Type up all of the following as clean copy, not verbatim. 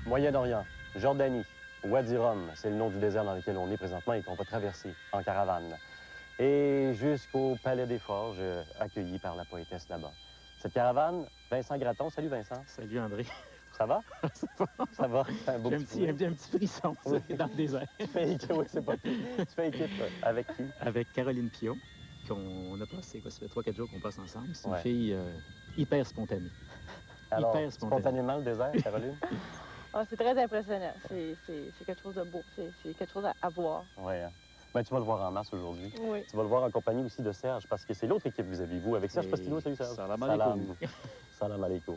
Moyen-Orient, Jordanie, Wadi Rum, c'est le nom du désert dans lequel on est présentement et qu'on va traverser en caravane. Et jusqu'au Palais des Forges, accueilli par la poétesse là-bas. Cette caravane, Vincent Gratton. Salut Vincent. Salut André. Ça va? Ça va. Ça va. Un beau J'ai un petit frisson oui. Dans le désert. Tu fais équipe avec qui? Avec Caroline Piot, qu'on a passé, quoi, ça fait 3-4 jours qu'on passe ensemble. C'est une Ouais. fille hyper spontanée. Alors, hyper spontanément le désert, Caroline? Oh, c'est très impressionnant. C'est quelque chose de beau. C'est quelque chose à voir. Oui. Hein. Ben, tu vas le voir en masse aujourd'hui. Oui. Tu vas le voir en compagnie aussi de Serge, parce que c'est l'autre équipe que vous avez, vous, avec Serge Postigo. Salut Serge. Salam alaikum. Salam alaikum.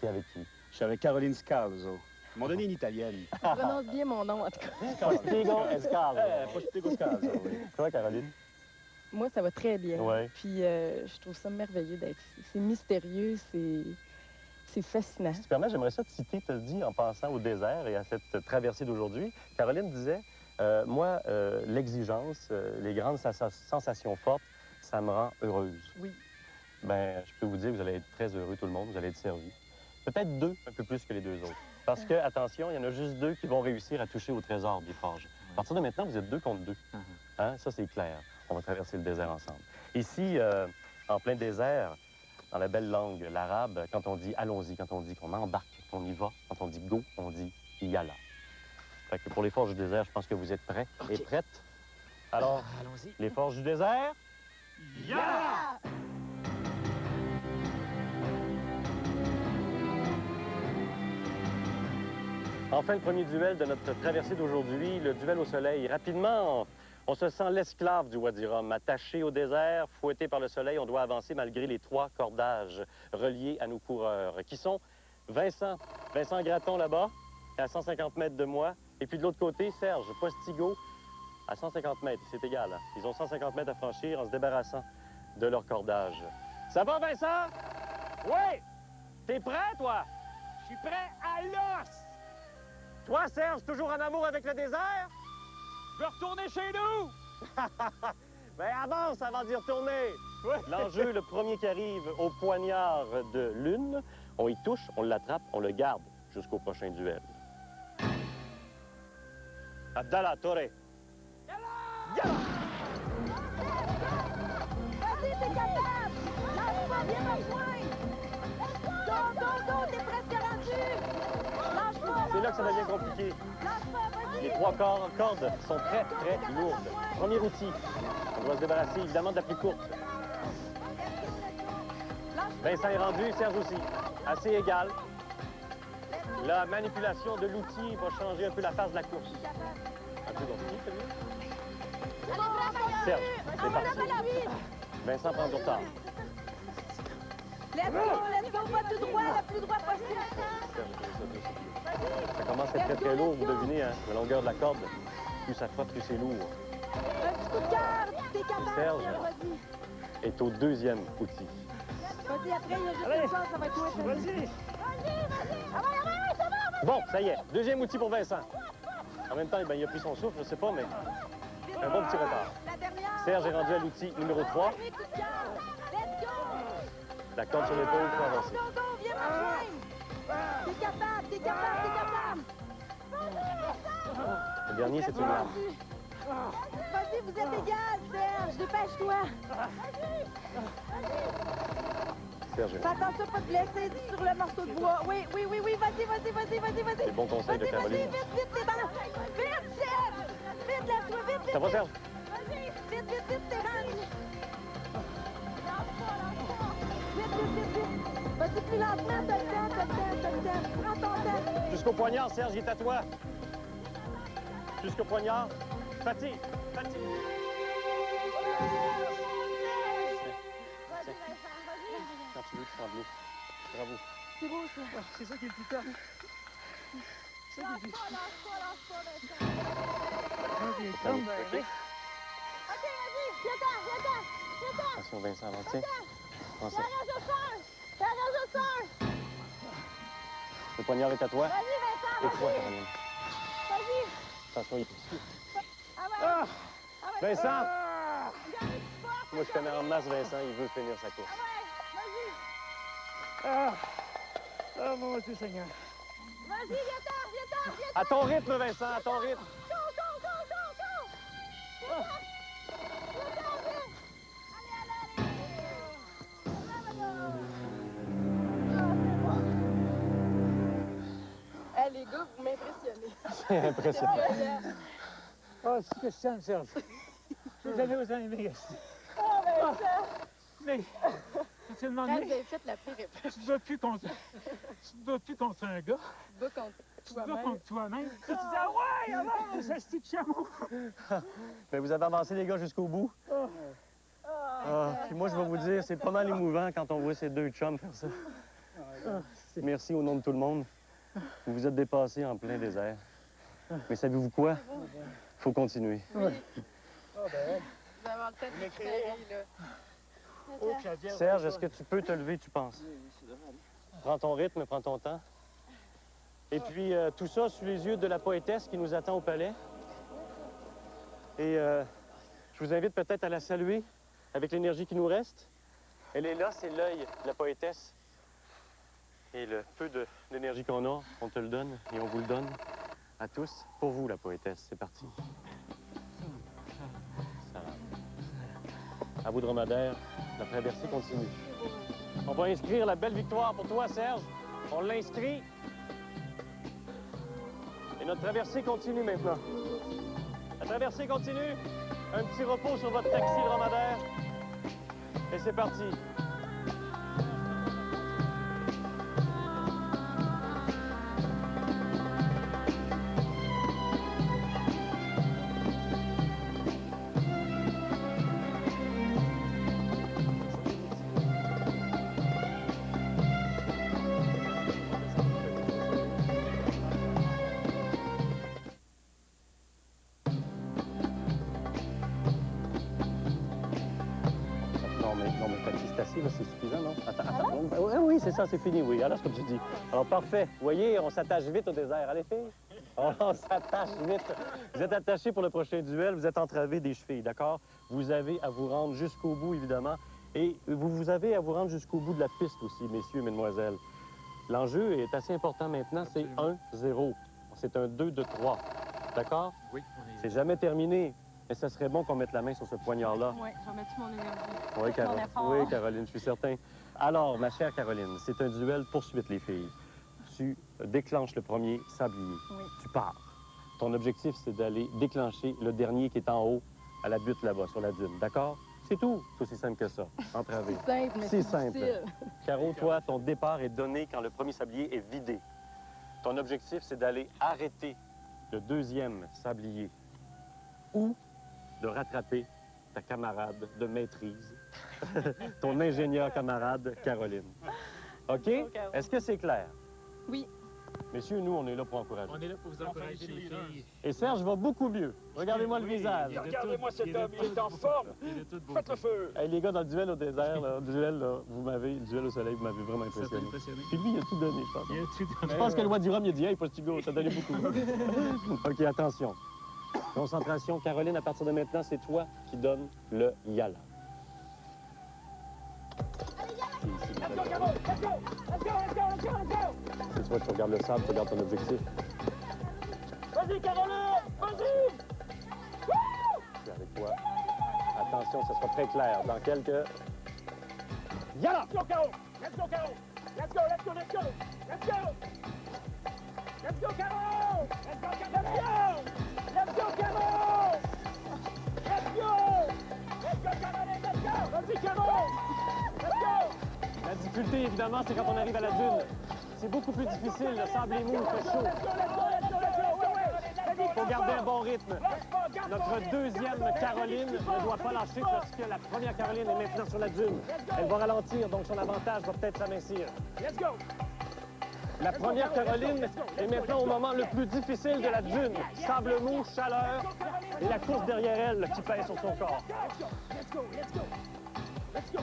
T'es avec qui? Je suis avec Caroline Scalzo. Ils m'ont donné une italienne. Tu prononces bien mon nom, en tout cas. Postigo Escalzo. Postigo Scalzo, oui. Toi, Caroline? Moi, ça va très bien. Ouais. Puis, je trouve ça merveilleux d'être ici. C'est mystérieux, c'est fascinant. Si tu permets, j'aimerais ça te citer, te le dis, en pensant au désert et à cette traversée d'aujourd'hui. Caroline disait, moi, l'exigence, les grandes sensations fortes, ça me rend heureuse. Oui. Ben, je peux vous dire que vous allez être très heureux, tout le monde, vous allez être servi. Peut-être deux, un peu plus que les deux autres. Parce que, attention, il y en a juste deux qui vont réussir à toucher au trésor des forges. À partir de maintenant, vous êtes 2 contre 2. Hein? Ça, c'est clair. On va traverser le désert ensemble. Ici, en plein désert, dans la belle langue, l'arabe, quand on dit « allons-y », quand on dit qu'on embarque, qu'on y va, quand on dit « go », on dit « yalla ». Fait que pour les forges du désert, je pense que vous êtes prêts et prêtes. Alors, allons-y. Les forges du désert, Yeah! Enfin, le premier duel de notre traversée d'aujourd'hui, le duel au soleil. Rapidement, on se sent l'esclave du Wadi Rum, attaché au désert, fouetté par le soleil. On doit avancer malgré les 3 cordages reliés à nos coureurs, qui sont Vincent Gratton là-bas, à 150 mètres de moi, et puis de l'autre côté, Serge Postigo, à 150 mètres. C'est égal, hein? Ils ont 150 mètres à franchir en se débarrassant de leur cordage. Ça va, Vincent? Oui! T'es prêt, toi? Je suis prêt à l'os! Toi, Serge, toujours en amour avec le désert? Je veux retourner chez nous! Ben avance avant d'y retourner! Ouais. L'enjeu, le premier qui arrive au poignard de l'une, on y touche, on l'attrape, on le garde jusqu'au prochain duel. Abdallah, Torre. Yalla! Vas-y, t'es capable! Lâche-moi, viens me rejoindre! Go, t'es presque rendu! Lâche-moi! C'est là que ça devient compliqué. Lâche-moi, vas-y! Les 3 cordes sont très, très lourdes. Premier outil, on doit se débarrasser évidemment de la plus courte. Vincent est rendu, Serge aussi. Assez égal. La manipulation de l'outil va changer un peu la phase de la course. Un peu compliqué, celui-là. Serge, c'est parti. Vincent prend du retard. Let's go, va tout droit, le plus droit possible! Ça commence à être très, très lourd, vous devinez, hein? La longueur de la corde, plus ça frotte, plus c'est lourd. Un petit coup de cœur, t'es capable, Serge vas-y! est au 2e outil. Vas-y, après, il y a juste une chance, ça va être toi, ça. Vas-y! Bon, ça y est, 2e outil pour Vincent. En même temps, ben, il a pris son souffle, je sais pas, mais un bon petit retard. La dernière! Serge est rendu à l'outil numéro 3. Let's go! La corde sur l'épaule pour avancer. Go, viens me rejoindre! T'es capable! Le dernier, c'est une larme. Vas-y, vous êtes égal, Serge! Dépêche-toi! Serge est Fais rendu. attention, pas te blesser sur le morceau de bois. Oui, vas-y! C'est le bon conseil de Caroline. Vite, t'es bon! Vite, Serge! Vite, lève-toi, vite! Ça va, Serge? Vite, t'es rendu! Vite! Vas-y, plus lentement, t'as le temps. Prends ton temps. Jusqu'au poignard, Serge, il est à toi. Jusqu'au poignard. Fatigue. Vas-y, Quand tu veux, tu trembles. Bravo. c'est beau, ça. C'est ça qui est le plus tard. Lâche pas, OK. OK, vas-y, viens-t'en. Attention, Vincent, avant, tiens. Prends ça. T'as rajouté. Le poignard est à toi. Vas-y, Vincent, Et toi, Caroline. Vas-y. Attention, il est ici. Ah ouais. Vincent! Garde du sport. Moi, je connais en masse Vincent, il veut finir sa course. Ah ouais, vas-y. Ah, mon Dieu Seigneur. Vas-y, viens-t'en, viens-t'en! À ton rythme, Vincent, à ton rythme. Cours, cours, cours, cours, cours! Viens-t'en, vite! Allez, allez, allez! Hey, les gars, vous m'impressionnez. C'est impressionnant. Oh, c'est Christian, Serge. Je suis allé aux amis. Oh, ben ça! Mais, tu te Elle demandé, avait fait la pire épreuve. tu te bats plus contre un gars, Tu te bats contre tu te bats toi-même. contre toi-même. Tu te dis, ah ouais, avance, c'est ce chameau. Mais vous avez avancé les gars jusqu'au bout. Ah, puis moi, je vais vous dire, c'est pas mal émouvant quand on voit ces deux chums faire ça. Merci au nom de tout le monde. Vous vous êtes dépassés en plein désert. Mais savez-vous quoi? Il faut continuer. Vous avez le temps de récupérer, là. Serge, est-ce que tu peux te lever, tu penses? Prends ton rythme, prends ton temps. Et puis, tout ça sous les yeux de la poétesse qui nous attend au palais. Et je vous invite peut-être à la saluer avec l'énergie qui nous reste. Elle est là, c'est l'œil de la poétesse. Et le peu d'énergie qu'on a, on te le donne et on vous le donne à tous. Pour vous, la poétesse, c'est parti. Ça va. À bout de dromadaire, la traversée continue. On va inscrire la belle victoire pour toi, Serge. On l'inscrit. Et notre traversée continue maintenant. La traversée continue. Un petit repos sur votre taxi dromadaire. Et c'est parti. Non, mais taxi, c'est assez, là, c'est suffisant, non? Attends. Oui, c'est ça, c'est fini, oui. Alors, comme tu dis. Alors, parfait. Vous voyez, on s'attache vite au désert. Allez, filles. On s'attache vite. Vous êtes attachés pour le prochain duel. Vous êtes entravés des chevilles, d'accord? Vous avez à vous rendre jusqu'au bout, évidemment. Et vous avez à vous rendre jusqu'au bout de la piste aussi, messieurs et mesdemoiselles. L'enjeu est assez important maintenant. C'est 1-0. C'est un 2 de 3. D'accord? Oui. C'est jamais terminé. Mais ça serait bon qu'on mette la main sur ce poignard-là. Oui, je vais mettre mon énergie. Oui, Mon effort. oui, Caroline, je suis certain. Alors, ma chère Caroline, c'est un duel poursuite, les filles. Tu déclenches le premier sablier. Oui. Tu pars. Ton objectif, c'est d'aller déclencher le dernier qui est en haut, à la butte là-bas, sur la dune. D'accord? C'est tout. C'est aussi simple que ça. Entravé. C'est simple, mais C'est c'est simple. difficile. Caro, toi, ton départ est donné quand le premier sablier est vidé. Ton objectif, c'est d'aller arrêter le deuxième sablier ou de rattraper ta camarade de maîtrise, ton ingénieur camarade Caroline. OK? Est-ce que c'est clair? Oui. Messieurs, nous, on est là pour encourager. On est là pour vous encourager, les filles. Et Serge va beaucoup mieux. Regardez-moi le Oui, visage. il est de Regardez-moi tout- cet il est de homme, il est en tout- forme. Il est de toute Faites le beauté. feu. Hey, les gars, dans le duel au désert, là, le duel au soleil, vous m'avez vraiment Ça t'a impressionné. impressionné? Puis lui, il a tout donné, je pense. Il a tout donné. Je pense que le roi du Rhum, il a dit « Hey, Postigo, t'as donné beaucoup. » OK, attention. Concentration. Caroline, à partir de maintenant, c'est toi qui donnes le yala. Let's go, Caro! Let's go! Let's go, let's go, let's go, let's go! C'est toi, tu regardes le sable, tu regardes ton objectif. Vas-y, Caroline! Vas-y! Je suis avec toi. Attention, ce sera très clair. Dans quelques... Yala! Let's go, Caro! Let's go, Caro! Let's go, let's go, let's go! Let's go! Let's go, Caro! Let's go, Caro! Let's go, Caro! Let's go! Let's go, Caroline! Let's go! Vas-y, Caro! Let's go! La difficulté, évidemment, c'est quand on arrive à la dune. C'est beaucoup plus difficile, le sable est mou, il fait chaud. Let's go, let's go, let's go, let's go! Ouais, ouais! Il faut garder un bon rythme. Notre deuxième Caroline ne doit pas lâcher parce que la première Caroline est maintenant sur la dune. Elle va ralentir, donc son avantage va peut-être s'amincir. Let's go! La première Caroline est maintenant au moment le plus difficile de la dune. Sable mou, chaleur et la course derrière elle qui pèse sur son corps. Let's go, let's go! Let's go!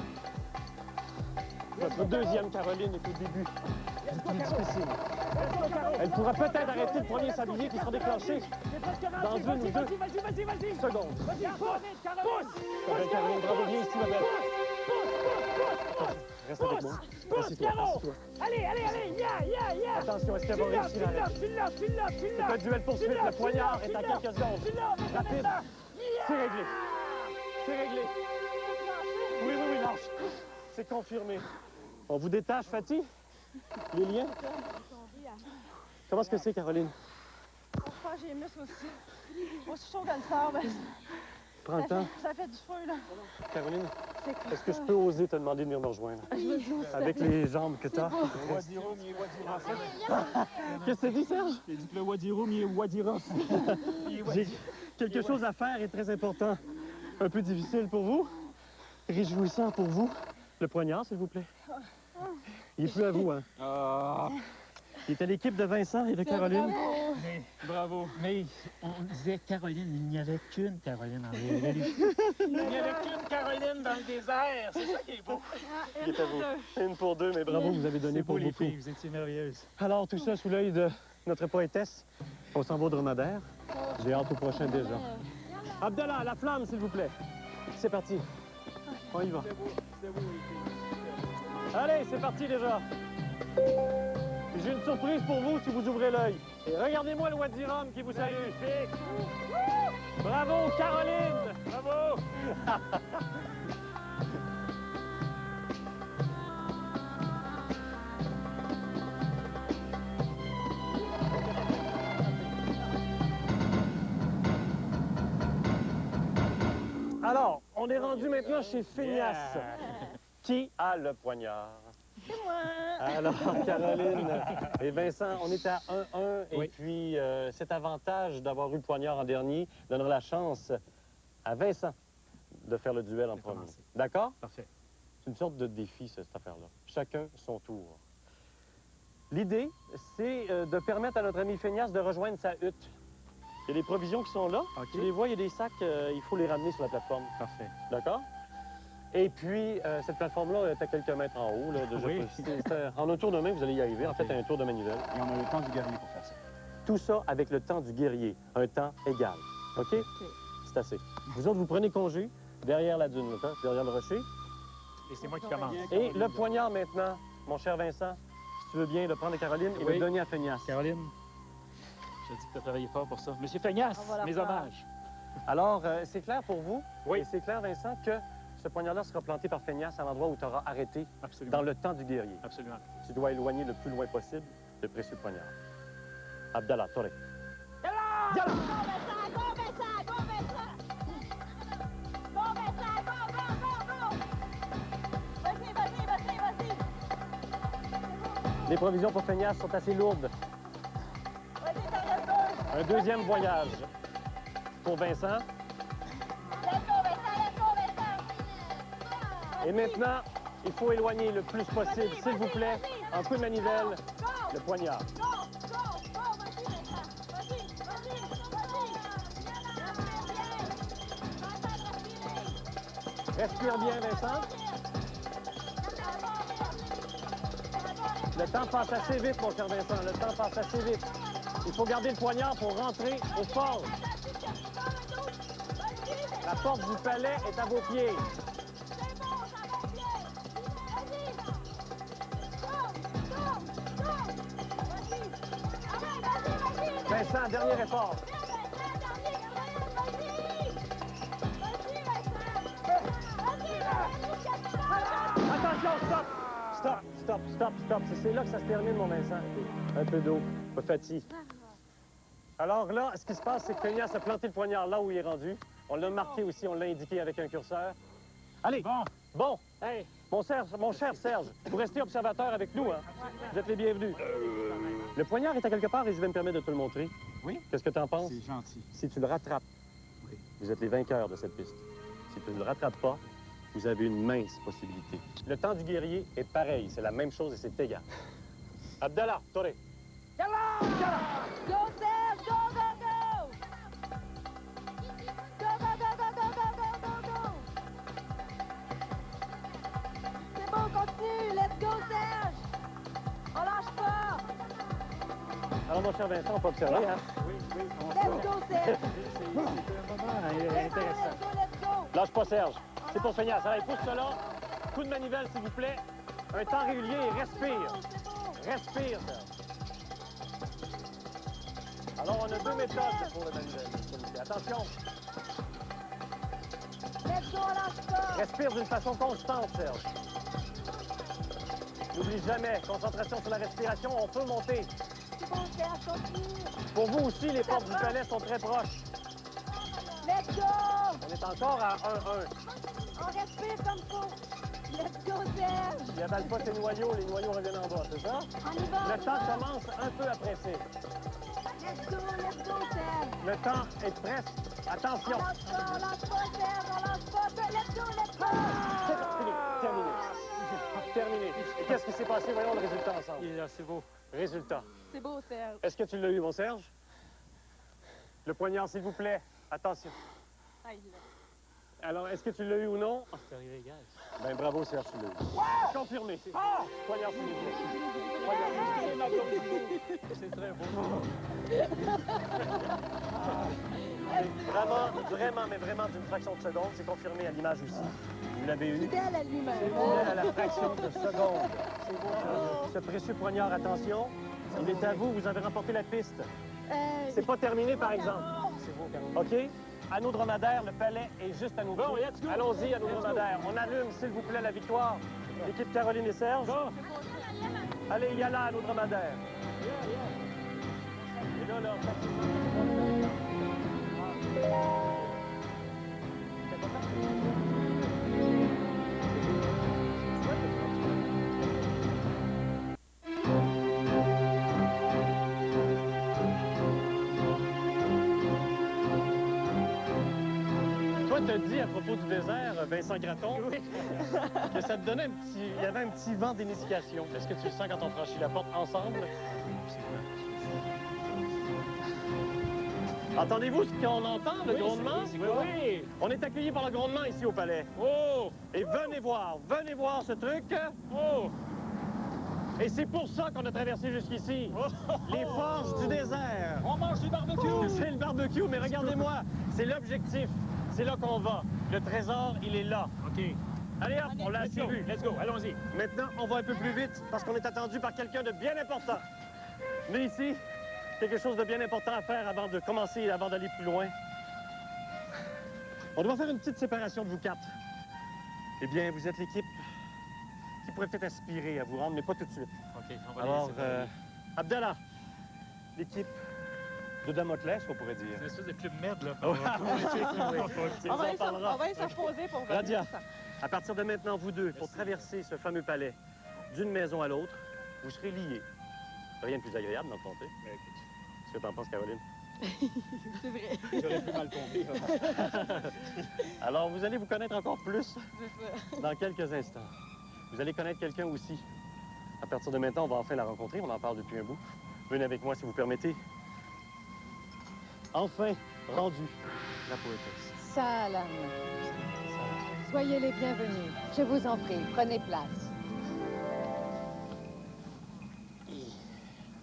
Notre deuxième Caroline est au début du plus difficile. Let's go, Caro! Elle pourra peut-être arrêter le premier sablier qui sera déclenché C'est presque dans rentré. une ou deux Vas-y! secondes. Vas-y, pousse! Caroline, bravo, viens ici, ma belle. Reste avec moi. Pousse, Assis-toi, Caro! assis-toi. Allez, allez, allez! Yeah! Attention, est-ce qu'elle va réussir à arrêter? C'est un duel poursuite. Le poignard est à quelques secondes. Rapide. C'est réglé. C'est réglé. Oui, lâche. C'est confirmé. On vous détache, Fatih? Les liens? Comment est-ce que c'est, Caroline? Enfin, j'ai les muscles aussi. Moi, je suis chaud dans le sort, mais Prends le temps. ça fait du feu, là. Caroline, C'est quoi? est-ce que je peux oser te demander de venir me rejoindre? Avec les jambes que tu as. Qu'est-ce que tu dis, Serge? J'ai dit que le Wadiroum, il est Wadirof. J'ai quelque chose à faire et très important. Un peu difficile pour vous, réjouissant pour vous. Le poignard, s'il vous plaît. Il est plus à vous, hein? Il est à l'équipe de Vincent et de Caroline. Bravo. Mais on disait Caroline, il n'y avait qu'une Caroline en réalité. Il n'y avait qu'une Caroline dans le désert. C'est ça qui est beau. Il est à vous. Une pour deux, mais bravo, vous avez donné C'est pour beau, les beaucoup. filles, vous étiez merveilleuses. Alors, tout ça sous l'œil de notre poétesse. On s'en va au dromadaire. J'ai hâte au prochain déjà. Abdallah, la flamme, s'il vous plaît. C'est parti. On y va. Allez, c'est parti déjà. J'ai une surprise pour vous si vous ouvrez l'œil. Et regardez-moi le Wadirum qui vous salue. Bravo, Caroline! Bravo! Alors, on est rendu maintenant chez Phineas. Qui a le poignard? C'est moi! Alors, Caroline et Vincent, on est à 1-1. Et Oui. puis, cet avantage d'avoir eu le poignard en dernier donnera la chance à Vincent de faire le duel en De premier. commencer. D'accord? Parfait. C'est une sorte de défi, cette affaire-là. Chacun son tour. L'idée, c'est de permettre à notre ami Phineas de rejoindre sa hutte. Il y a des provisions qui sont là. OK. Tu les vois, il y a des sacs, il faut les ramener sur la plateforme. Parfait. D'accord? Et puis, cette plateforme-là est à quelques mètres en haut. Là, déjà. Oui. En un tour de main, vous allez y arriver. En fait, un tour de manivelle. Et on a le temps du guerrier pour faire ça. Tout ça avec le temps du guerrier. Un temps égal. OK? C'est assez. Vous autres, vous prenez congé derrière la dune, là, derrière le rocher. Et c'est moi qui commence. Et le poignard maintenant, mon cher Vincent, si tu veux bien le prendre à Caroline et Oui. le donner à Phineas. Caroline, je dis que tu as travaillé fort pour ça. Monsieur Feignas, On va la mes faire. hommages. Alors, c'est clair pour vous? Oui. Et c'est clair, Vincent, que ce poignard-là sera planté par Phineas à l'endroit où tu auras arrêté Absolument. dans le temps du guerrier. Absolument. Tu dois éloigner le plus loin possible le précieux poignard. Abdallah, Toré. Les provisions pour Phineas sont assez lourdes. Un deuxième voyage pour Vincent. Et maintenant, il faut éloigner le plus possible, s'il vous plaît, en coup de manivelle, le poignard. Respire bien, Vincent. Le temps passe assez vite, mon cher Vincent. Le temps passe assez vite. Il faut garder le poignard pour rentrer au fort. La porte du palais est à vos pieds. Vincent, dernier effort. Attention, stop! Stop. C'est là que ça se termine, mon Vincent. Un peu d'eau, pas fatigué. Alors là, ce qui se passe, c'est que Phineas a planté le poignard là où il est rendu. On l'a marqué aussi, on l'a indiqué avec un curseur. Allez! Bon! Hey, mon cher Serge, vous restez observateur avec nous, hein? Vous êtes les bienvenus. Le poignard est à quelque part et je vais me permettre de te le montrer. Oui? Qu'est-ce que tu en penses? C'est gentil. Si tu le rattrapes, Oui. vous êtes les vainqueurs de cette piste. Si tu ne le rattrapes pas, vous avez une mince possibilité. Le temps du guerrier est pareil, c'est la même chose et c'est égal. Abdallah, Toré. Go, Serge! Go, go, go! Go, go, go, go, go, go, go, go, go! C'est bon, continue! Let's go, Serge! On lâche pas! Alors, mon cher Vincent, on peut observer, hein? Let's go, Serge! C'est un moment Let's go, intéressant. let's go, let's go! Lâche pas, Serge. C'est pour Phineas. Allez, pousse ça là. Coup de manivelle, s'il vous plaît. Un temps régulier, respire. C'est beau. Respire, Serge. Alors, on a deux méthodes pour le manuel. Attention, Let's go, lâche pas. respire d'une façon constante, Serge. N'oublie jamais, concentration sur la respiration, on peut monter. C'est bon, Serge, continue. Pour vous aussi, les portes du palais sont très proches. Let's go. On est encore à 1-1. On respire comme faut. Let's go, Serge. Il n'avale pas ses noyaux, les noyaux reviennent en bas, c'est ça? On y va, Le temps commence un peu à presser. Let's go, Serge. Le temps est presque. On Attention! lâche pas, Serge, on lâche pas. Let's go. Fini, terminé. Terminé. Et qu'est-ce qui s'est passé? Voyons le résultat ensemble. Il est là, c'est beau. Résultat. C'est beau, Serge. Est-ce que tu l'as eu, mon Serge? Le poignard, s'il vous plaît. Attention. Ah, il est là. Alors, est-ce que tu l'as eu ou non? C'est arrivé, gars. Ben bravo, Serge, tu l'as eu. Confirmé. Poignard, s'il vous plaît. Poignard, C'est très beau. Vraiment, mais vraiment d'une fraction de seconde. C'est confirmé à l'image aussi. Vous l'avez eu. Fidèle à lui-même. Fidèle à la fraction de seconde. Ce précieux poignard, attention, il est à vous. Vous avez remporté la piste. C'est pas terminé, par exemple. C'est beau, Caroline. OK? Anneau dromadaire, le palais est juste à nous. Bon, let's go. Allons-y, anneau dromadaire. On allume, s'il vous plaît, la victoire. L'équipe Caroline et Serge. Go. Allez, il y a là, anneau dromadaire. Et là, Toi, t'as dit à propos du désert, Vincent Gratton, que ça te donnait un petit... Il y avait un petit vent d'initiation. Est-ce que tu le sens quand on franchit la porte ensemble? Entendez-vous ce qu'on entend, le grondement? Oui. On est accueillis par le grondement ici au palais. Oh. Et venez voir ce truc. Oh. Et c'est pour ça qu'on a traversé jusqu'ici. Les forces du désert. On mange du barbecue. C'est le barbecue, mais regardez-moi, c'est l'objectif. C'est là qu'on va. Le trésor, il est là. OK. Allez hop, on l'a assez vu. Let's go. Allons-y. Maintenant, on va un peu plus vite parce qu'on est attendu par quelqu'un de bien important. Mais ici, quelque chose de bien important à faire avant de commencer et avant d'aller plus loin. On doit faire une petite séparation de vous quatre. Eh bien, vous êtes l'équipe qui pourrait peut-être aspirer à vous rendre, mais pas tout de suite. OK, on va Alors, laisser. Abdallah, l'équipe de Damoclès, on pourrait dire. C'est une espèce de club med, là. Ouais. On va en parlera. aller se reposer pour Radia, à partir de maintenant, vous deux, pour traverser ce fameux palais d'une maison à l'autre, vous serez liés. Rien de plus agréable, n'en compter. Qu'est-ce que t'en penses, Caroline? C'est vrai. J'aurais pu mal compter. Alors, vous allez vous connaître encore plus C'est ça. dans quelques instants. Vous allez connaître quelqu'un aussi. À partir de maintenant, on va enfin la rencontrer. On en parle depuis un bout. Venez avec moi, si vous permettez. Enfin, rendu la poétesse. Salam. Soyez les bienvenus. Je vous en prie, prenez place.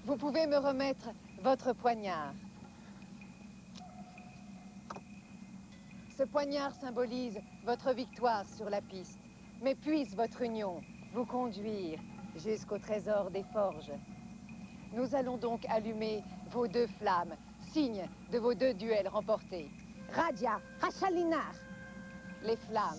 Vous pouvez me remettre votre poignard. Ce poignard symbolise votre victoire sur la piste, mais puisse votre union vous conduire jusqu'au trésor des forges. Nous allons donc allumer vos deux flammes, signe de vos deux duels remportés. Radia, Rachalinar, les flammes.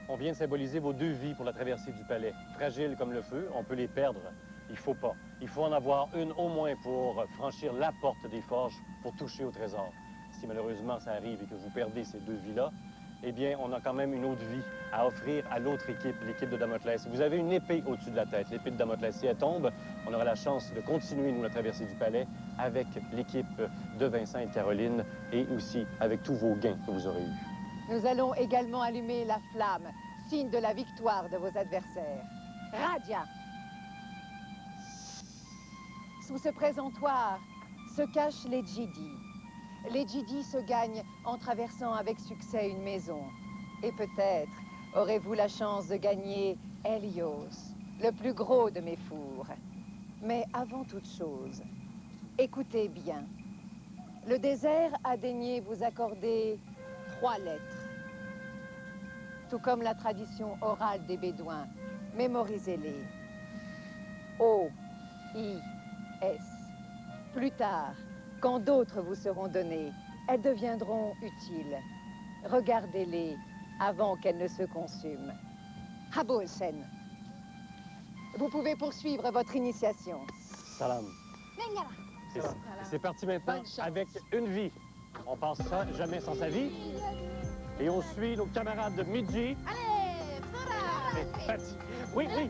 On vient de symboliser vos deux vies pour la traversée du palais. Fragiles comme le feu, on peut les perdre. Il faut pas. Il faut en avoir une au moins pour franchir la porte des forges pour toucher au trésor. Si malheureusement ça arrive et que vous perdez ces deux vies-là, eh bien, on a quand même une autre vie à offrir à l'autre équipe, l'équipe de Damoclès. Vous avez une épée au-dessus de la tête, l'épée de Damoclès. Si elle tombe, on aura la chance de continuer, nous, la traversée du palais avec l'équipe de Vincent et de Caroline et aussi avec tous vos gains que vous aurez eus. Nous allons également allumer la flamme, signe de la victoire de vos adversaires. Radia. Sous ce présentoir se cachent les Djidis. Les Djidis se gagnent en traversant avec succès une maison. Et peut-être aurez-vous la chance de gagner Helios, le plus gros de mes fours. Mais avant toute chose, écoutez bien. Le désert a daigné vous accorder 3 lettres. tout comme la tradition orale des Bédouins. Mémorisez-les. O-I-S. Plus tard, quand d'autres vous seront données, elles deviendront utiles. Regardez-les avant qu'elles ne se consument. Haboelsen. Vous pouvez poursuivre votre initiation. Salam. Venga là. C'est parti maintenant Bonne chance. avec une vie. On passera jamais sans sa vie. Et on suit nos camarades de Midji. Allez, Sora. Et Patty. Oui, oui.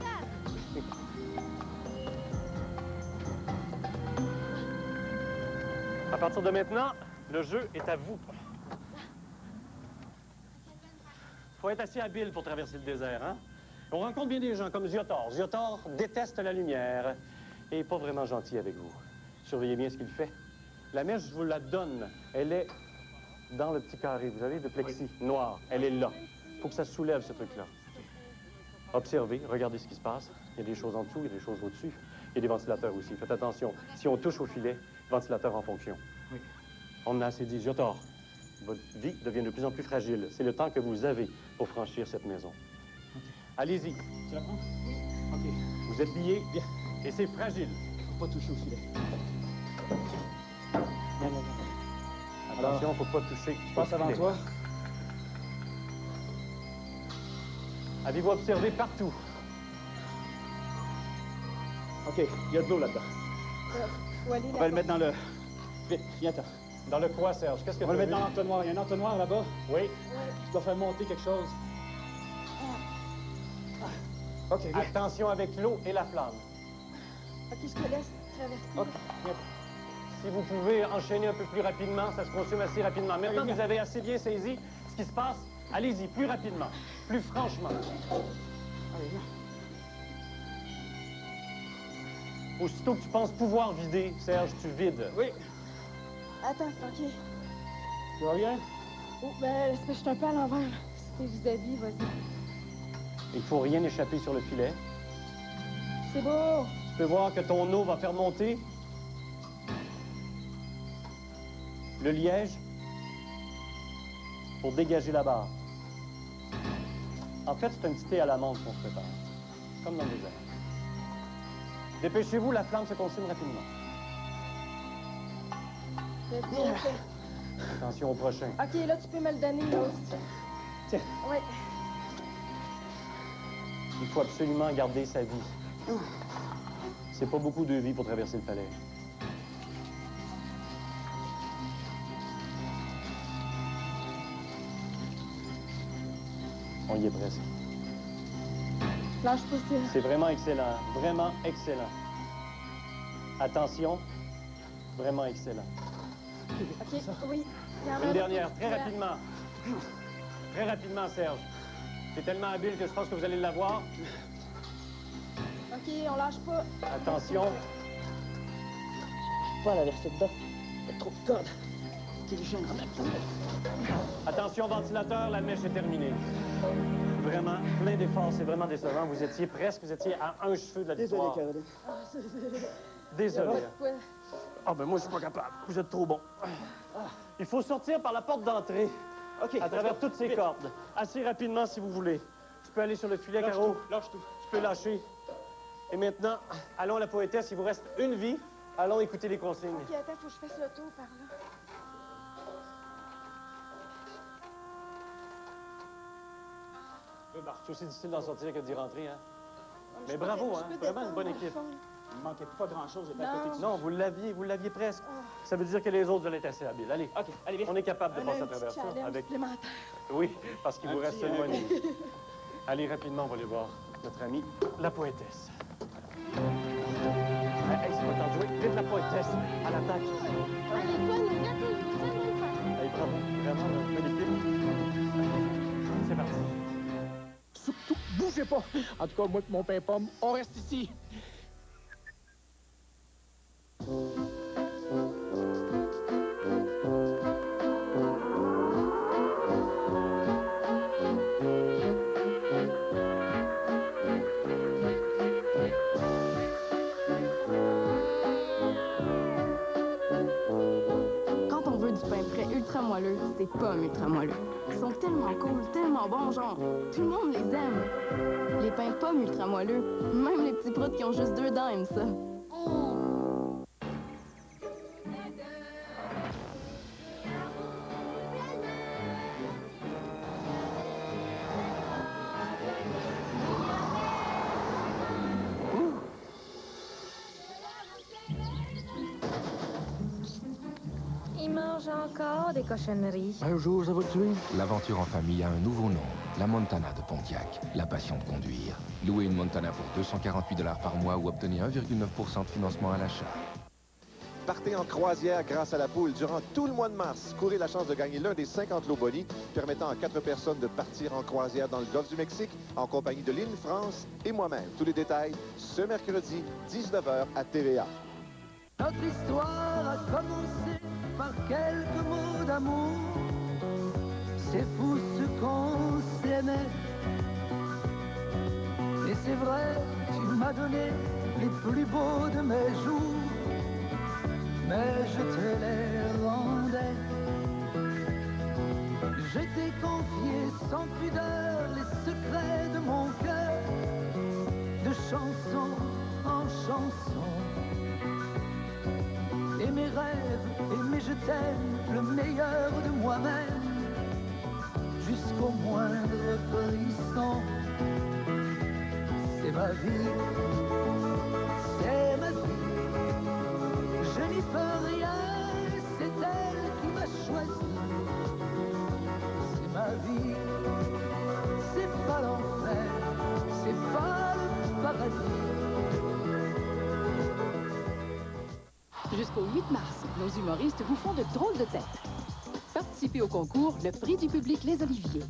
À partir de maintenant, le jeu est à vous. Faut être assez habile pour traverser le désert, hein? On rencontre bien des gens comme Ziotor. Ziotor déteste la lumière et est pas vraiment gentil avec vous. Surveillez bien ce qu'il fait. La mèche, je vous la donne. Elle est dans le petit carré, vous savez, de plexi noir. Elle est là. Faut que ça soulève, ce truc-là. Observez, regardez ce qui se passe. Il y a des choses en dessous, il y a des choses au-dessus. Il y a des ventilateurs aussi. Faites attention. Si on touche au filet, ventilateur en fonction. Oui. On a assez dit. Ziotor, votre vie devient de plus en plus fragile. C'est le temps que vous avez pour franchir cette maison. OK. Allez-y. Tu la prends? OK. Vous êtes liés Bien. et c'est fragile. Faut pas toucher au filet. Non, non, non. Attention, faut pas toucher. Je passe avant toi. Avez-vous observé partout? OK. Il y a de l'eau là-dedans. Faut aller On va le mettre dans le... Vite, viens-t'en. Dans le quoi, Serge? Qu'est-ce que On va tu le as mettre dans vu? l'entonnoir. Il y a un entonnoir là-bas. Oui. Je dois faire monter quelque chose. OK, viens. Attention avec l'eau et la flamme. OK, je te laisse traverser. OK, viens. Si vous pouvez enchaîner un peu plus rapidement, ça se consomme assez rapidement. Maintenant que Allez, vous avez assez bien saisi ce qui se passe, allez-y, plus rapidement, plus franchement. Allez, viens. Aussitôt que tu penses pouvoir vider, Serge, tu vides. Oui. Attends, OK. Tu vas bien? Oh, ben, c'est parce que je suis un peu à l'envers. là. Si t'es vis-à-vis, vas-y. Il ne faut rien échapper sur le filet. C'est beau. Tu peux voir que ton eau va faire monter le liège pour dégager la barre. En fait, c'est un petit thé à l'amande qu'on se prépare, comme dans le désert. Dépêchez-vous, la flamme se consume rapidement. C'est bien fait. Attention au prochain. OK, là, tu peux me le donner, l'autre. Tiens. Oui. Il faut absolument garder sa vie. C'est pas beaucoup de vie pour traverser le palais. On y est presque. Lâche pas, c'est... C'est vraiment excellent. Vraiment excellent. Attention. Vraiment excellent. OK, oui. Il y en a Une un dernière, autre. très rapidement. Très rapidement, Serge. C'est tellement habile que je pense que vous allez l'avoir. OK, on lâche pas. Attention. Pas la verser dedans. Il y a trop de cordes. Attention, ventilateur, la mèche est terminée. Vraiment, plein d'efforts, c'est vraiment décevant. Vous étiez presque, vous étiez à un cheveu de la Désolé, victoire. Caroline. Désolé. Ouais. Ah ben moi, je suis pas capable. Vous êtes trop bon. Il faut sortir par la porte d'entrée, OK. à travers toutes ces cordes. Assez rapidement, si vous voulez. Tu peux aller sur le filet, Lâche Caro. tout, lâche tout. Tu peux lâcher. Et maintenant, allons à la poétesse. Il vous reste une vie. Allons écouter les consignes. OK, attends, faut que je fasse le tour par là. C'est aussi difficile d'en sortir que d'y rentrer, hein? Mais Je bravo, peux hein? descendre Vraiment une dans bonne le équipe. fond. Il ne manquait pas grand-chose. J'étais à côté de ça. Non, vous l'aviez presque. Ça veut dire que les autres, vous allez être assez habiles. Allez, OK, allez, viens. on est capable de On a passer à un travers petit ça challenge avec... supplémentaire. Oui, parce qu'il Un vous reste petit, seulement une minute. Allez, rapidement, on va aller voir notre amie, la poétesse. Hey, c'est pas le temps de jouer. Vite, la poétesse, à l'attaque. Allez, toi, le gars, tu le faire. Hey, bravo, vraiment, magnifique. C'est parti. Surtout, bougez pas. En tout cas, moi et mon pain pomme, on reste ici. Quand on veut du pain frais ultra moelleux, ces pommes ultra-moelleux. Ils sont tellement cool, tellement bons, genre, tout le monde les aime. Les pains de pommes ultra-moelleux, même les petits proutes qui ont juste 2 dents aiment ça. Il mange encore des cochonneries. Un jour, ça va te tuer. L'aventure en famille a un nouveau nom, la Montana de Pontiac, la passion de conduire. Louer une Montana pour 248 $ par mois ou obtenir 1,9% de financement à l'achat. Partez en croisière grâce à la poule durant tout le mois de mars. Courez la chance de gagner l'un des 50 lots boni permettant à 4 personnes de partir en croisière dans le golfe du Mexique en compagnie de Ligne France et moi-même. Tous les détails ce mercredi, 19h à TVA. Notre histoire a commencé par quelques mots d'amour. C'est fou ce qu'on s'aimait. Et c'est vrai, tu m'as donné les plus beaux de mes jours. Mais je te les rendais. Je t'ai confié sans pudeur les secrets de mon cœur, de chanson en chanson. Et mes rêves, et mes je t'aime, le meilleur de moi-même, jusqu'au moindre frisson. C'est ma vie, c'est ma vie. Je n'y peux rien, c'est elle qui m'a choisi. C'est ma vie, c'est pas l'enfer, c'est pas le paradis. Jusqu'au 8 mars, nos humoristes vous font de drôles de têtes. Participez au concours Le prix du public Les Oliviers.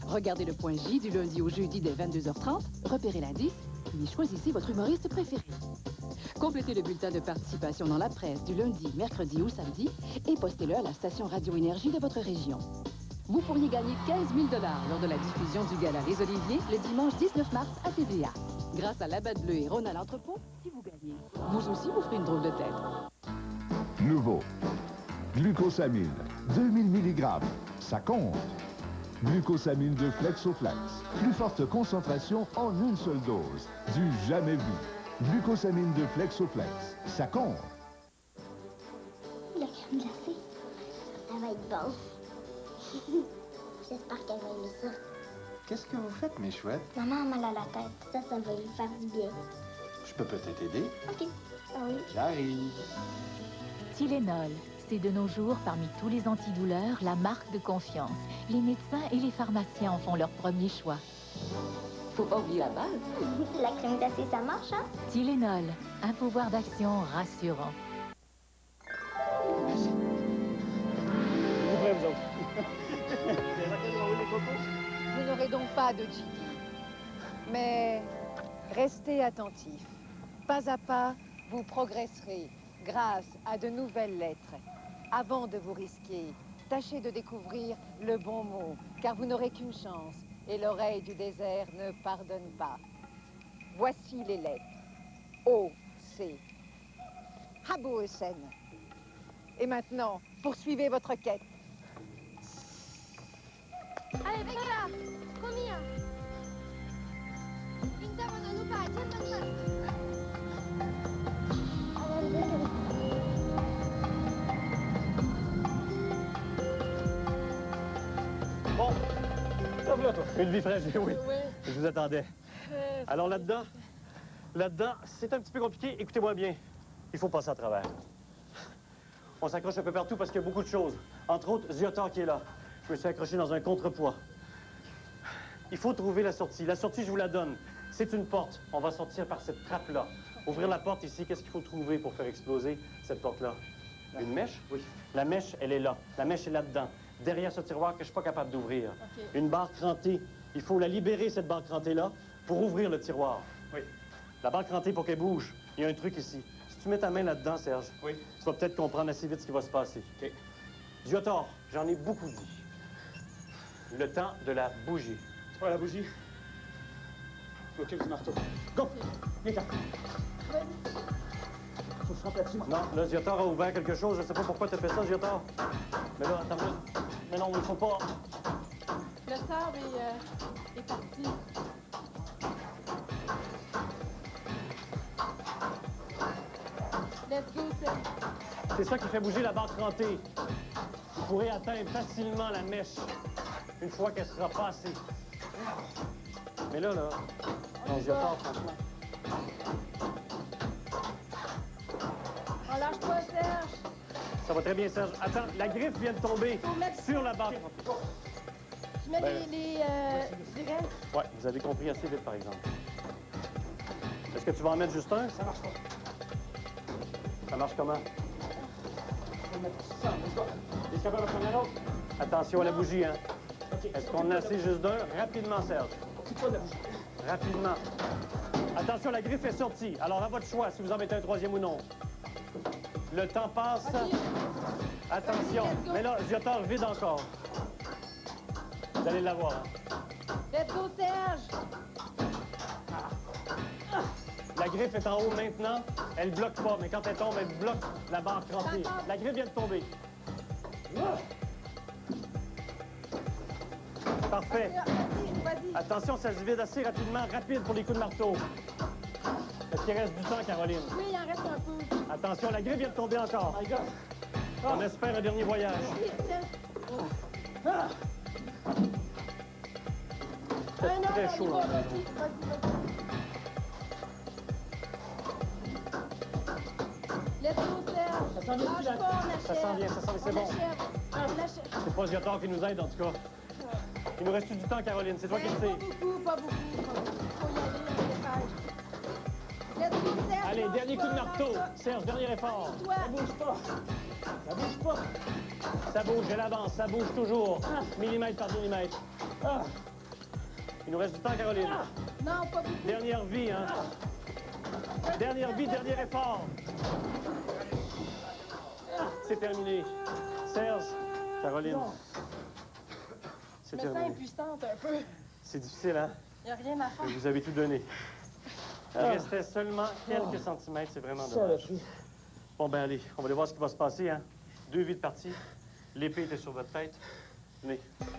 Regardez le point J du lundi au jeudi dès 22h30, repérez l'indice et choisissez votre humoriste préféré. Complétez le bulletin de participation dans la presse du lundi, mercredi ou samedi et postez-le à la station Radio Énergie de votre région. Vous pourriez gagner 15 000 $ lors de la diffusion du gala Les Oliviers le dimanche 19 mars à TVA. Grâce à l'Abat Bleu et Ronald Entrepôt, si vous gagnez, vous aussi vous ferez une drôle de tête. Nouveau. Glucosamine, 2000 mg. Ça compte. Glucosamine de Flexoflex. Plus forte concentration en une seule dose. Du jamais vu. Glucosamine de Flexoflex. Ça compte. La crème glacée, ça va être bon. J'espère qu'elle va aimer ça. Qu'est-ce que vous faites, mes chouettes? Maman a mal à la tête. Ça va lui faire du bien. Je peux peut-être aider. OK. Ah oui. J'arrive. Tylenol, c'est de nos jours, parmi tous les antidouleurs, la marque de confiance. Les médecins et les pharmaciens en font leur premier choix. Faut pas oublier la base. La crème glacée, ça marche, hein? Tylenol, un pouvoir d'action rassurant. Ouvrez, vous autres. Vous n'aurez donc pas de GD. Mais restez attentifs. Pas à pas, vous progresserez grâce à de nouvelles lettres. Avant de vous risquer, tâchez de découvrir le bon mot, car vous n'aurez qu'une chance. Et l'oreille du désert ne pardonne pas. Voici les lettres. O-C. Habouesen. Et maintenant, poursuivez votre quête. Allez, venga! Combien? Pintámonos para Bon, t'as vu là, toi? Une vie fraîche, oui. Je vous attendais. Alors là-dedans, c'est un petit peu compliqué. Écoutez-moi bien, il faut passer à travers. On s'accroche un peu partout parce qu'il y a beaucoup de choses. Entre autres, Ziotor qui est là. Je me suis accroché dans un contrepoids. Il faut trouver la sortie. La sortie, je vous la donne. C'est une porte. On va sortir par cette trappe-là. Ouvrir la porte ici, qu'est-ce qu'il faut trouver pour faire exploser cette porte-là? Une mèche? Oui. La mèche, elle est là. La mèche est là-dedans. Derrière ce tiroir que je ne suis pas capable d'ouvrir. Okay. Une barre crantée. Il faut la libérer, cette barre crantée-là, pour ouvrir le tiroir. Oui. La barre crantée, pour qu'elle bouge, il y a un truc ici. Si tu mets ta main là-dedans, Serge, oui, tu vas peut-être comprendre assez vite ce qui va se passer. OK. Ziotor, j'en ai beaucoup dit. Le temps de la bougie. Tu vois la bougie? OK, du marteau. Go! Viens, Car. Faut frapper là-dessus. Non, là, Ziotor a ouvert quelque chose. Je ne sais pas pourquoi tu as fait ça, Ziotor. Mais là, attends-moi. Mais non, il faut pas. Le sable est parti. Let's go, Seb. C'est ça qui fait bouger la barre crantée. Vous pourrez atteindre facilement la mèche une fois qu'elle sera passée. Mais là, non, j'y attends, franchement. On lâche pas, Serge. Ça va très bien, Serge. Attends, la griffe vient de tomber sur la barre. Tu mets Ben, les graines. Ouais, vous avez compris assez vite, par exemple. Est-ce que tu vas en mettre juste un? Ça marche pas. Ça marche comment? On va mettre ça, let's go. Est-ce capable de prendre un autre? Attention à la bougie, hein? OK. Est-ce qu'on en a assez juste d'un? Rapidement, Serge. Occupe-toi de la bougie. Rapidement. Attention, la griffe est sortie. Alors, à votre choix, si vous en mettez un troisième ou non. Le temps passe. Attention. Mais là, Ziotor vide encore. Vous allez l'avoir. Hein? Let's go, Serge. La griffe est en haut maintenant. Elle bloque pas, mais quand elle tombe, elle bloque la barre crantée. La griffe vient de tomber. Parfait. Vas-y. Attention, ça se vide assez rapidement. Rapide pour les coups de marteau. Est-ce qu'il reste du temps, Caroline? Oui, il en reste un peu. Attention, la griffe vient de tomber encore. Oh my God. On espère un dernier voyage. Oui, Serge. Ah! C'est Un autre, très on y chaud. va. Hein. Vas-y. Let's go, Serge. Ça sent bien, Lâche pas, on achève. Ça sent bien, c'est bon. On achève. On achève. C'est pas Ziotor qui nous aide, en tout cas. Il nous reste du temps, Caroline? C'est toi qui le sais. Pas beaucoup, pas beaucoup. Faut y aller, on dépêche. Let's go, Serge. Allez, lâche dernier coup de pas, marteau. lâche Serge, dernier effort. pas. Ça bouge pas. Ça bouge pas. Ça bouge, elle avance, ça bouge toujours. Millimètre par millimètre. Ah! Il nous reste du temps, Caroline. Non, pas beaucoup. Dernière vie, hein? Dernière vie, dernier effort. C'est terminé. Serge, Caroline. C'est Je me sens terminé. impuissante un peu. C'est difficile, hein? Il n'y a rien à faire. Vous avez tout donné. Il restait seulement quelques centimètres, c'est vraiment Ça, le dommage. prix. Bon, ben allez, on va aller voir ce qui va se passer, hein? 2 vies de partie. L'épée était sur votre tête. Mais Je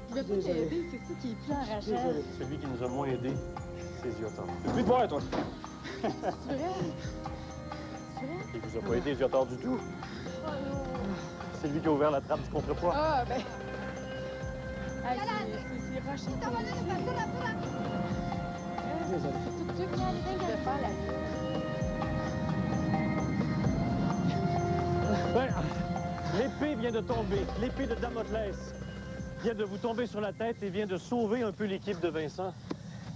pouvais pas t'aider, c'est ça qui est plus enrageant. celui qui nous a moins aidés, c'est Ziotor. T'as plus de boire, toi. C'est vrai? C'est vrai? Il vous a pas aidé, Ziotor, du tout. Oh non. C'est lui qui a ouvert la trappe du contrepoids. Ah, ben. Ah, c'est rushé. Désolé. C'est tout ça qui de faire la Ben, l'épée vient de tomber. L'épée de Damoclès vient de vous tomber sur la tête et vient de sauver un peu l'équipe de Vincent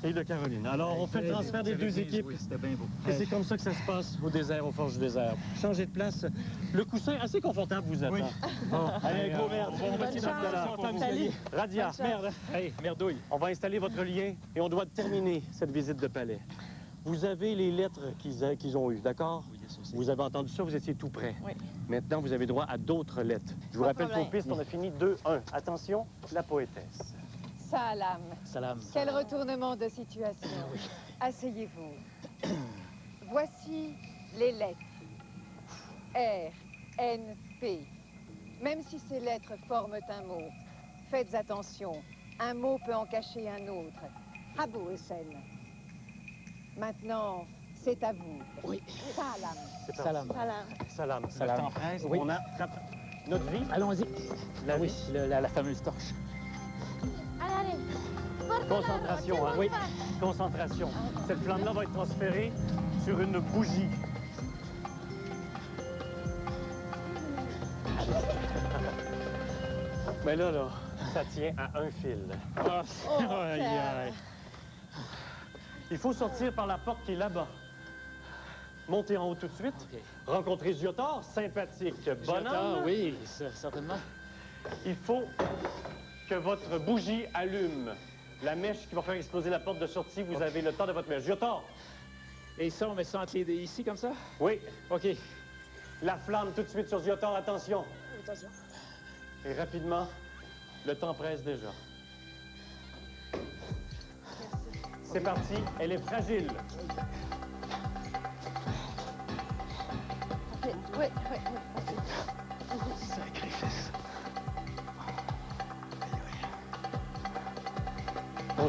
et de Caroline. Alors, on fait le transfert des deux équipes. Oui, c'était bien beau. Et c'est comme ça que ça se passe au désert, aux forges du désert. Changez de place. Le coussin assez confortable vous attend. Oui. Bon, allez, gros merde. on va tirer Bonne dans chance. le Salut. Radia, Bonne chance. merde. Hey, merdouille. On va installer votre lien et on doit terminer cette visite de palais. Vous avez les lettres qu'ils ont eues, d'accord? Oui, bien sûr. Vous avez entendu ça, vous étiez tout prêt. Oui. Maintenant, vous avez droit à d'autres lettres. Je vous Pas de rappelle qu'aux problème. pistes, on a fini 2-1. Attention, la poétesse. Salam. Salam. Quel retournement de situation. Asseyez-vous. Voici les lettres. R, N, P. Même si ces lettres forment un mot, faites attention. Un mot peut en cacher un autre. Abou Hussein. Maintenant, c'est à vous. Oui. Salam. C'est Salam. Salam. Salam. Le temps presse. Oui. On attrape notre vie. Allons-y. La oui, vie. la fameuse torche. Allez, allez. Concentration, hein? Oui. Concentration. Cette flamme-là va être transférée sur une bougie. Mais là, ça tient à un fil. Aïe, aïe. Il faut sortir par la porte qui est là-bas. Montez en haut tout de suite. OK. Rencontrer Ziotor, sympathique bonhomme. Oui, certainement. Il faut que votre bougie allume. La mèche qui va faire exploser la porte de sortie, vous avez le temps de votre mèche. Ziotor! Et ça, on met ça entre les deux ici, comme ça? Oui. OK. La flamme tout de suite sur Ziotor, attention. Attention. Et rapidement, le temps presse déjà. C'est parti, elle est fragile. Oui. Sacrifice.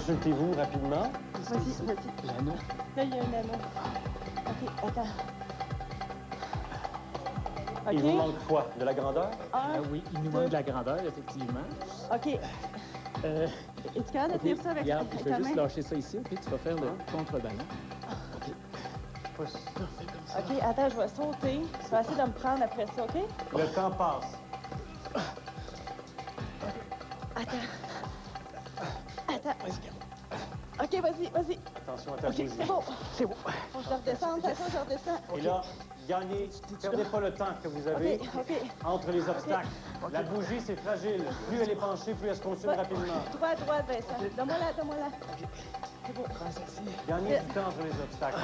Consultez-vous rapidement. Vas-y, vas-y. L'anneau. Là, il y a un anneau. OK, attends. Il vous manque quoi? De la grandeur? Ah oui, il nous manque de la grandeur, effectivement. OK. Es-tu capable de tenir ça avec Regarde, je vais ta juste main? lâcher ça ici, puis tu vas faire le contreballon. OK. Pousse. OK, attends, je vais sauter. Tu vas essayer de me prendre après ça, OK? Le temps passe. Attends. Attends. OK, vas-y, vas-y. Attention à ta OK, bougie. c'est bon. C'est bon. Faut que je redescende, attention, je redescends. Et là, gagnez, perdez pas le temps que vous avez OK, OK. entre les obstacles. La bougie, c'est fragile. Plus elle est penchée, plus elle se consume rapidement. Droit, droit, Vincent. Donne-moi là, donne-moi là. C'est bon. Gagnez du temps entre les obstacles.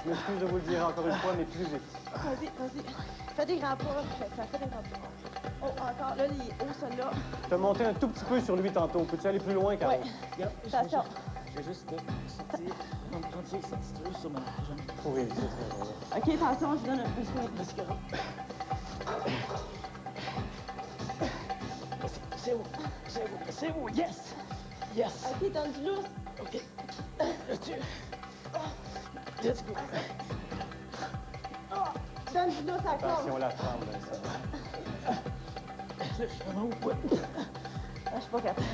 Je m'excuse de vous le dire encore une fois, mais plus vite. Vas-y, vas-y. Fais des grands pas. Ça fait des grands pas. Oh, encore. Là, il est haut, celui-là. Tu as monté un tout petit peu sur lui tantôt. Peux-tu aller plus loin, Caro? Ouais. Attention. Je vais juste sortir, prendre cette ceinture sur ma jambe. Oui, c'est très bon. OK, attention, je donne un peu de Vas-y, Caro. C'est où? C'est où? C'est où? Yes! Yes! OK, donne du lousse. OK. Là-dessus. Let's go. Donne du lousse à corde. Attention, la tremble, Vincent. Je suis vraiment où? Ah, je suis pas capable.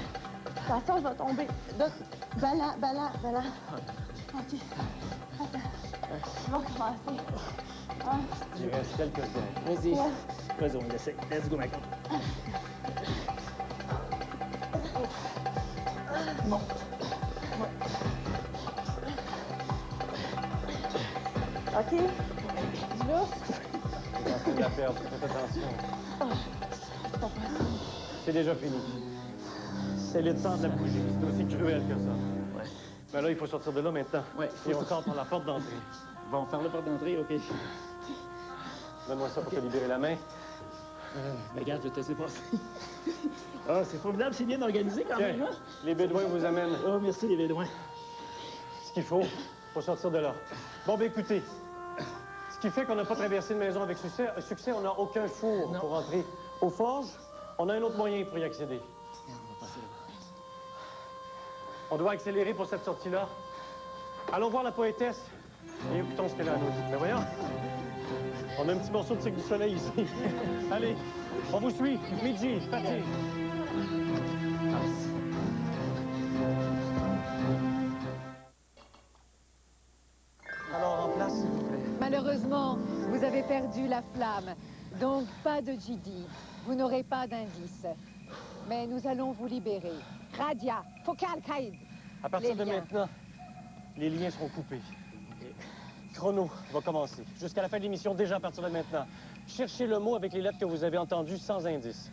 Attention, je vais tomber. Donne. Ballant, ballant, ballant. OK. Attends. Je vais recommencer. Ah. Il reste quelques secondes. Vas-y. Ouais. Vas-y, on essaie. Let's go, Michael. Bon. OK. Du lousse. Vous êtes en train de la perdre. Faites attention. C'est pas possible. C'est déjà fini. C'est le temps de la bougie. C'est aussi cruel que ça. Ouais. Mais là, il faut sortir de là maintenant. Ouais. Et on sort par la porte d'entrée. Bon, faire la porte d'entrée, OK. Donne-moi ça pour te libérer la main. Mais regarde, je te sais passer. Ah, c'est formidable, c'est bien organisé quand même, hein? Les Bédouins vous amènent Oh, merci les Bédouins. ce qu'il faut pour sortir de là. Bon, ben écoutez, ce qui fait qu'on n'a pas traversé une maison avec succès, on n'a aucun four pour entrer aux forges. On a un autre moyen pour y accéder. On va passer là. On doit accélérer pour cette sortie-là. Allons voir la poétesse et écoutons ce qu'elle a à nous dire. Mais voyons, on a un petit morceau de Cirque du Soleil ici. Allez, on vous suit. Midi, c'est parti. Alors, en place, s'il vous plaît. Malheureusement, vous avez perdu la flamme. Donc, pas de GD. Vous n'aurez pas d'indice. Mais nous allons vous libérer. Radia, Focal Kaïd. À partir Les de liens. maintenant, les liens seront coupés. Chrono va commencer. Jusqu'à la fin de l'émission, déjà à partir de maintenant. Cherchez le mot avec les lettres que vous avez entendues sans indice.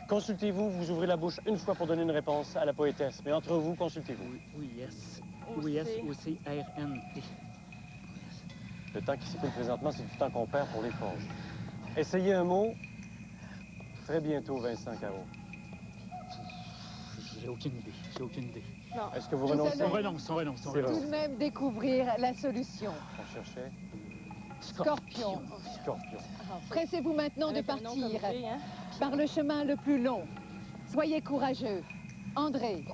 Consultez-vous, vous ouvrez la bouche une fois pour donner une réponse à la poétesse. Mais entre vous, consultez-vous. Oui, yes. Oui, yes, O-C-R-N-T. Le temps qui s'écoule présentement, c'est du temps qu'on perd pour les forges. Essayez un mot. Très bientôt, Vincent Caro. J'ai aucune idée. J'ai aucune idée. Non. Est-ce que vous Nous renoncez? allons- On renonce, on renonce, on C'est renonce. Tout de même découvrir la solution. On cherchait Scorpion. Scorpion. Pressez-vous maintenant de Avec un nom comme partir G, hein? par le chemin le plus long. Soyez courageux. André,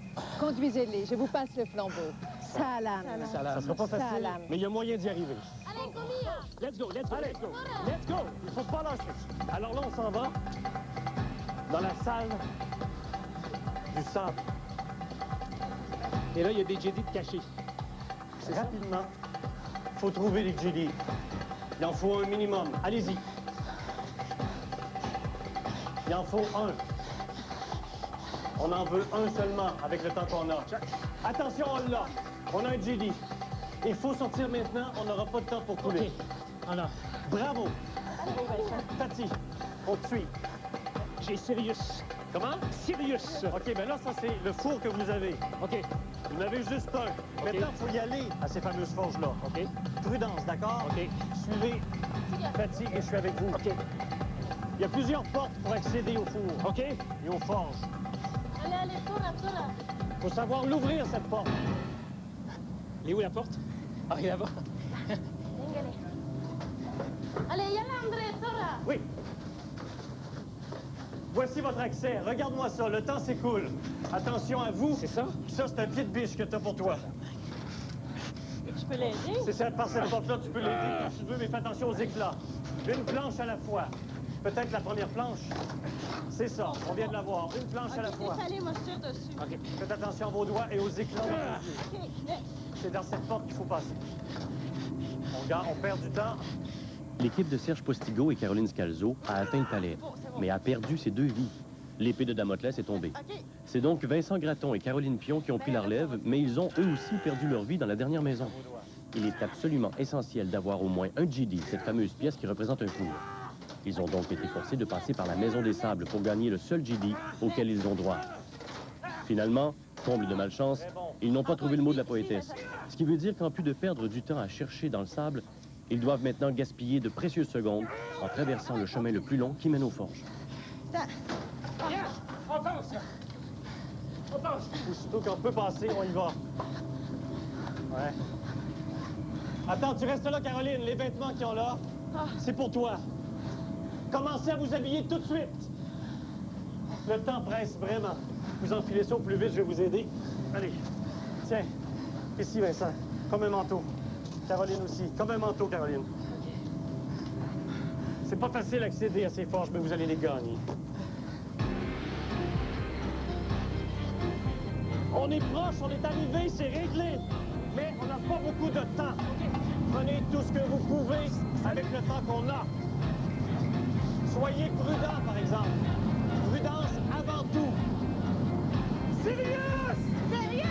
conduisez-les. Je vous passe le flambeau. Salam. Ça sera pas facile, Salam. mais il y a moyen d'y arriver. Let's go, let's go, Allez, let's go. let's go! Il faut pas lâcher. Alors là, on s'en va dans la salle du sable. Et là, il y a des JD de cachés. Rapidement, il faut trouver les JD. Il en faut un minimum. Allez-y. Il en faut un. On en veut un seulement avec le temps qu'on a. Attention, on l'a. On a un JD. Il faut sortir maintenant. On n'aura pas de temps pour couler. Alors, Bravo. Tati, on te suit. j'ai Sirius. Comment? Sirius. OK, ben là, ça, c'est le four que vous avez. OK, Vous en avez juste un. Maintenant, il faut y aller à ces fameuses forges-là. OK, Prudence, d'accord? OK. Suivez Tati et je suis avec vous. OK, Il y a plusieurs portes pour accéder au four OK. et aux forges. Allez, allez, Sora, Sora. Il faut savoir l'ouvrir, cette porte. Elle est où la porte? Ah, il est là-bas. Véngale. Allez, yalla, André, Sora. Oui. Voici votre accès. Regarde-moi ça. Le temps s'écoule. Attention à vous. C'est ça? Ça, c'est un pied de biche que t'as pour toi. Je peux l'aider? C'est ça, par cette porte-là, tu peux l'aider quand tu veux, mais fais attention aux éclats. Une planche à la fois. Peut-être la première planche. C'est ça, on vient de la voir. Une planche à la fois. Allez, moi, je tire dessus. OK. Faites attention à vos doigts et aux éclats. OK, C'est dans cette porte qu'il faut passer. On perd du temps. L'équipe de Serge Postigo et Caroline Scalzo a atteint le palais, mais a perdu ses 2 vies. L'épée de Damoclès est tombée. C'est donc Vincent Gratton et Caroline Pion qui ont pris la relève, mais ils ont eux aussi perdu leur vie dans la dernière maison. Il est absolument essentiel d'avoir au moins un GD, cette fameuse pièce qui représente un four. Ils ont donc été forcés de passer par la Maison des Sables pour gagner le seul GD auquel ils ont droit. Finalement, comble de malchance, ils n'ont pas trouvé le mot de la poétesse. Ce qui veut dire qu'en plus de perdre du temps à chercher dans le sable, ils doivent maintenant gaspiller de précieuses secondes en traversant le chemin le plus long qui mène aux forges. On passe! On passe! Aussitôt qu'on peut passer, on y va. Ouais. Attends, tu restes là, Caroline. Les vêtements qu'ils ont là, c'est pour toi. Commencez à vous habiller tout de suite. Le temps presse vraiment. Vous enfilez ça au plus vite, je vais vous aider. Allez. Tiens. Ici, Vincent. Comme un manteau. Caroline aussi. Comme un manteau, Caroline. C'est pas facile d'accéder à ces forges, mais vous allez les gagner. On est proche, on est arrivé, c'est réglé. Mais on n'a pas beaucoup de temps. Prenez tout ce que vous pouvez avec le temps qu'on a. Soyez prudents, par exemple. Prudence avant tout. Sirius! Sirius!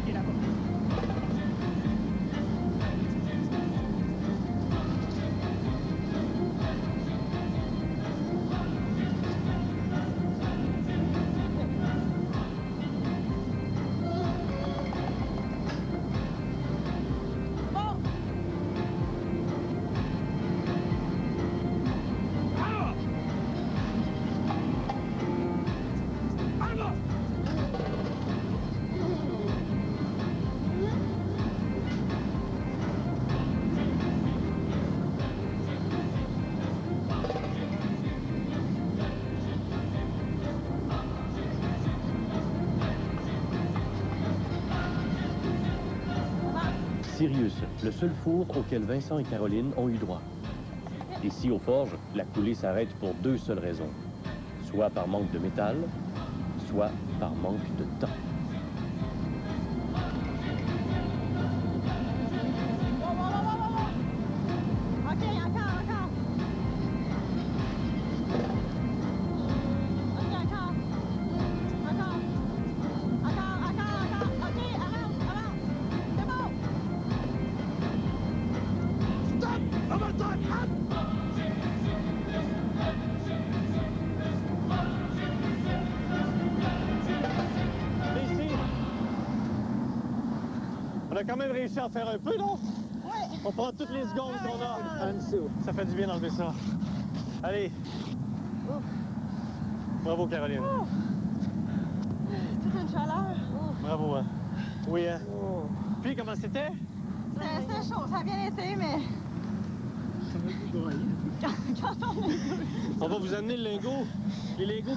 Il est là-bas. Sirius, le seul four auquel Vincent et Caroline ont eu droit. Ici, aux forges, la coulée s'arrête pour 2 seules raisons. Soit par manque de métal, soit par manque de temps. OK, encore. OK, encore. OK, avance. C'est bon. Stop! Overtime! Ici. On a quand même réussi à en faire un peu, non? Ouais. On prend toutes les secondes qu'on a en dessous. Ça fait du bien d'enlever ça. Allez. Bravo, Caroline. Toute une chaleur. Bravo, hein? Oui, hein? Puis, comment c'était? C'était chaud, ça a bien été, mais... Quand on est... On va vous amener le lingot. Les lingots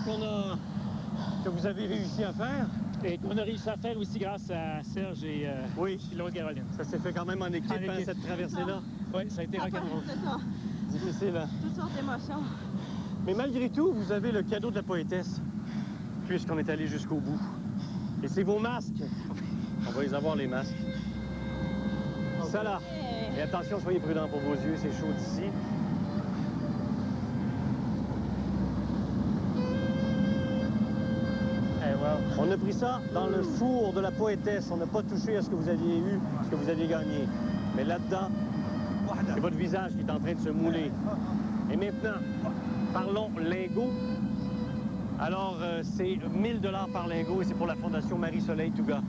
que vous avez réussi à faire. Et qu'on a réussi à faire aussi grâce à Serge et l'autre Caroline. Ça s'est fait quand même en équipe, hein, cette traversée-là. Oui, ça a été rock'n'roll. C'est ça. Difficile, hein? Toutes sortes d'émotions. Mais malgré tout, vous avez le cadeau de la poétesse, puisqu'on est allé jusqu'au bout. Et c'est vos masques. On va les avoir, les masques. Ça, là. Et attention, soyez prudents pour vos yeux, c'est chaud d'ici. On a pris ça dans le four de la poétesse. On n'a pas touché à ce que vous aviez eu, ce que vous aviez gagné. Mais là-dedans, c'est votre visage qui est en train de se mouler. Et maintenant, parlons lingot. Alors, c'est 1000 $ par lingot et c'est pour la Fondation Marie-Soleil Touga.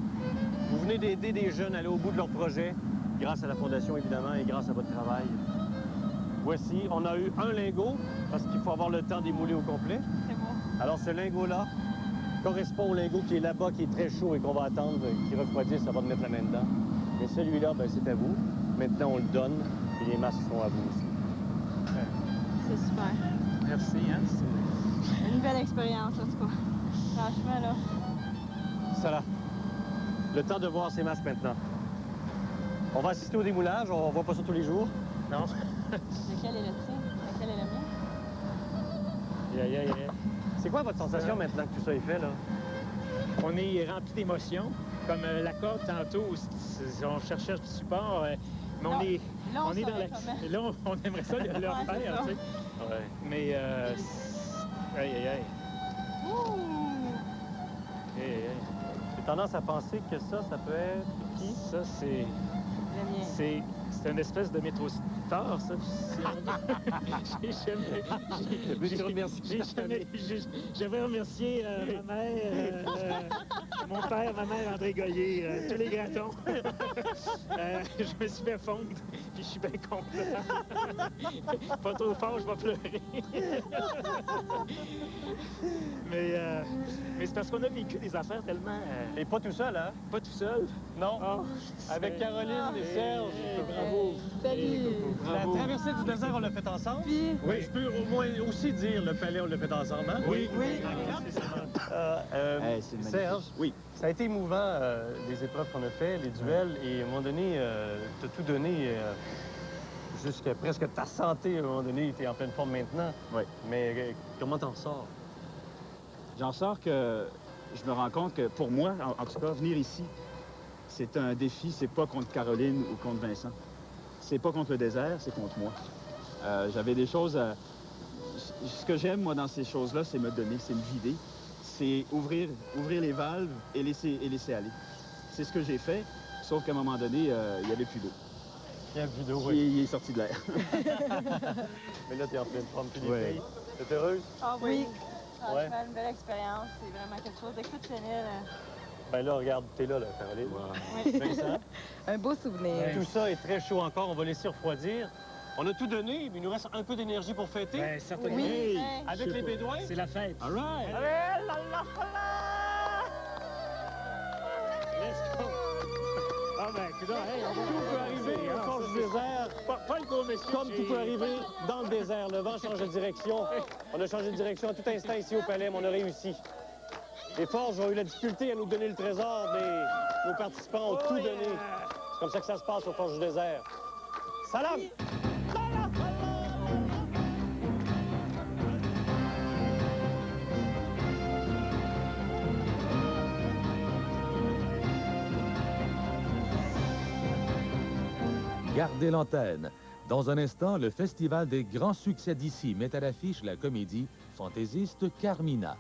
Vous venez d'aider des jeunes à aller au bout de leur projet, grâce à la Fondation, évidemment, et grâce à votre travail. Voici, on a eu un lingot, parce qu'il faut avoir le temps d'émouler au complet. C'est beau. Alors, ce lingot-là correspond au lingot qui est là-bas, qui est très chaud et qu'on va attendre qu'il refroidisse avant de mettre la main dedans. Et celui-là, ben, c'est à vous. Maintenant, on le donne et les masques sont à vous aussi. C'est super. Merci, hein? une belle expérience, en tout cas. Franchement, là. Ça là. Le temps de voir ces masques maintenant. On va assister au démoulage, on voit pas ça tous les jours. Non. Lequel est le tien? Lequel est le mien? C'est quoi votre sensation maintenant que tout ça est fait, là? On est rempli d'émotions. Comme la corde tantôt, on cherchait du support, mais on est dans la... Là, on aimerait ça le faire, tu sais. Ouais. Mais, J'ai tendance à penser que ça peut être qui? Ça, c'est... C'est une espèce de métro star, ça. J'aimerais remercier ma mère, mon père, ma mère, André Goyer, tous les gratons. Je me suis fait fondre, puis je suis bien content. Pas trop fort, je vais pleurer. Mais c'est parce qu'on a vécu des affaires tellement... Et pas tout seul, hein? Pas tout seul. Non. Oh, avec Caroline et Serge. Bravo. Salut. La traversée du désert, on l'a fait ensemble. Puis... Oui. Je peux au moins aussi dire le palais, on l'a fait ensemble, hein? Oui. Serge, oui. Ça a été émouvant, les épreuves qu'on a fait, les duels, et à un moment donné, t'as tout donné jusqu'à presque ta santé. À un moment donné, t'es en pleine forme maintenant. Oui. Mais comment t'en sors? J'en sors que je me rends compte que pour moi, en tout cas, venir ici, c'est un défi. C'est pas contre Caroline ou contre Vincent. C'est pas contre le désert, c'est contre moi. J'avais des choses... Ce que j'aime, moi, dans ces choses-là, c'est me donner, c'est me vider. C'est ouvrir les valves et laisser aller. C'est ce que j'ai fait, sauf qu'à un moment donné, il n'y avait plus d'eau. Il y a plus d'eau, oui. Il est sorti de l'air. Mais là, t'es en pleine forme, puis les Ouais. filles. T'es heureuse? Ah oui. Franchement, Ouais. une belle expérience. C'est vraiment quelque chose. Exceptionnel. Ben là, regarde, t'es là, Caroline. Oui. Vincent? Un beau souvenir. Tout ça est très chaud encore, on va laisser refroidir. On a tout donné, mais il nous reste un peu d'énergie pour fêter. Ben, certainement. Oui. Avec les Bédouins. C'est la fête. All right. Let's go. Ah ben, écoute, hey, Tout peut arriver au forge du désert. Pas le gros monsieur. Comme tout peut arriver dans le désert. Le vent change de direction. On a changé de direction à tout instant ici au palais, mais on a réussi. Les forges ont eu la difficulté à nous donner le trésor, mais nos participants ont tout donné. C'est comme ça que ça se passe au forge du désert. Salam! Gardez l'antenne. Dans un instant, le Festival des grands succès d'ici met à l'affiche la comédie fantaisiste Carmina.